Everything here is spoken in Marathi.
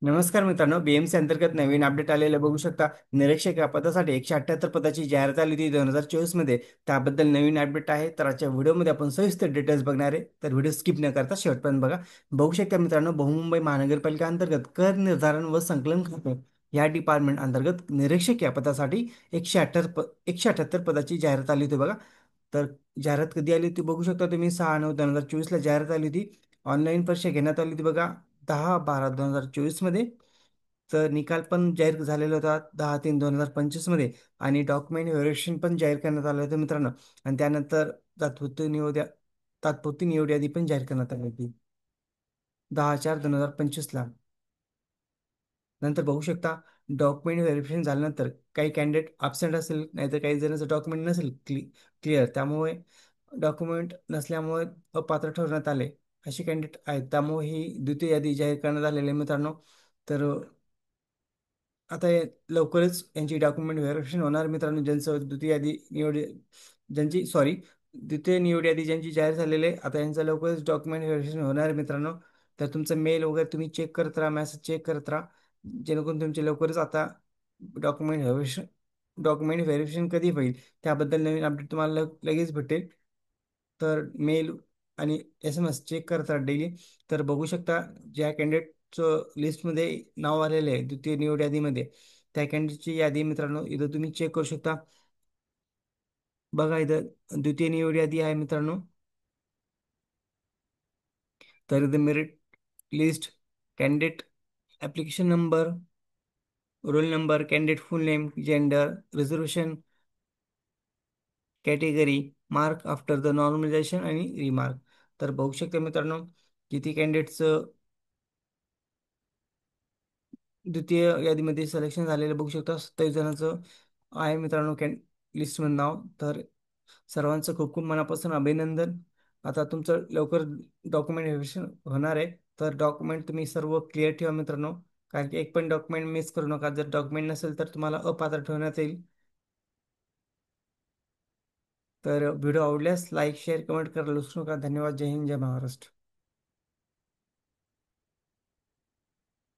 नमस्कार मित्रांनो, बीएमसी अंतर्गत नवीन अपडेट आलेलं बघू शकता. निरीक्षक या पदासाठी 178 पदाची जाहिरात आली होती 2024 मध्ये. त्याबद्दल नवीन अपडेट आहे. तर आजच्या व्हिडिओमध्ये आपण सविस्तर डिटेल्स बघणार आहे. तर व्हिडिओ स्किप न करता शेवटपर्यंत बघा. बघू शकता मित्रांनो, बृहन्मुंबई महानगरपालिका अंतर्गत कर निर्धारण व संकलन खाते या डिपार्टमेंट अंतर्गत निरीक्षक या पदासाठी 178 पदाची जाहिरात आली होती बघा. तर जाहिरात कधी आली होती बघू शकता तुम्ही. 6/9/2024 जाहिरात आली होती. ऑनलाईन परीक्षा घेण्यात आली होती बघा 10/12/2024 मध्ये. तर निकाल पण जाहीर झालेला होता 10/3/2025 मध्ये. आणि डॉक्युमेंट व्हेरिफिकेशन पण जाहीर करण्यात आलं होतं मित्रांनो. आणि त्यानंतर तात्पुरती निवड यादी पण जाहीर करण्यात आली होती 10/4/2025 ला. नंतर बघू शकता, डॉक्युमेंट व्हेरिफिकेशन झाल्यानंतर काही कॅन्डिडेट अब्सेंट असेल, नाहीतर काही जणांचं डॉक्युमेंट नसेल क्लिअर, त्यामुळे डॉक्युमेंट नसल्यामुळे अपात्र ठरवण्यात आले असे कॅन्डिडेट आहेत. त्यामुळे ही द्वितीय यादी जाहीर करण्यात आलेली आहे मित्रांनो. तर आता लवकरच यांची डॉक्युमेंट व्हेरिफिकेशन होणार मित्रांनो. द्वितीय निवड यादी ज्यांची जाहीर झालेली आहे, आता यांचं लवकरच डॉक्युमेंट व्हेरिफिकेशन होणार आहे मित्रांनो. तर तुमचं मेल वगैरे तुम्ही चेक करत राहा, मेसेज चेक करत राहा, जेणेकरून तुमचे लवकरच आता डॉक्युमेंट व्हेरिफिकेशन डॉक्युमेंट व्हेरिफिकेशन कधी होईल त्याबद्दल नवीन अपडेट तुम्हाला लगेच भेटेल. तर मेल आणि SMS चेक करतात डेली. तर बघू शकता, ज्या कॅन्डिडेटचं लिस्टमध्ये नाव आलेलं आहे द्वितीय निवड यादीमध्ये, त्या कॅन्डिडेटची यादी मित्रांनो इथं तुम्ही चेक करू शकता. बघा इथं द्वितीय निवड यादी आहे मित्रांनो. तर इथं merit list, candidate application number, roll number, candidate full name, gender, reservation category, mark after the normalization आणि रिमार्क. तर बघू शकता मित्रांनो, किती कॅन्डिडेटचं द्वितीय यादीमध्ये सिलेक्शन झालेलं बघू शकता. 27 जणांचं आहे मित्रांनो लिस्टमध्ये नाव. तर सर्वांचं खूप खूप मनापासून अभिनंदन. आता तुमचं लवकर डॉक्युमेंट व्हेरिफिकेशन होणार आहे. तर डॉक्युमेंट तुम्ही सर्व क्लिअर ठेवा मित्रांनो, कारण की एक पण डॉक्युमेंट मिस करू नका. जर डॉक्युमेंट नसेल तर तुम्हाला अपात्र ठेवण्यात येईल. तर व्हिडिओ आवडल्यास लाईक शेअर कमेंट करायला विसरू नका. धन्यवाद. जय हिंद, जय महाराष्ट्र.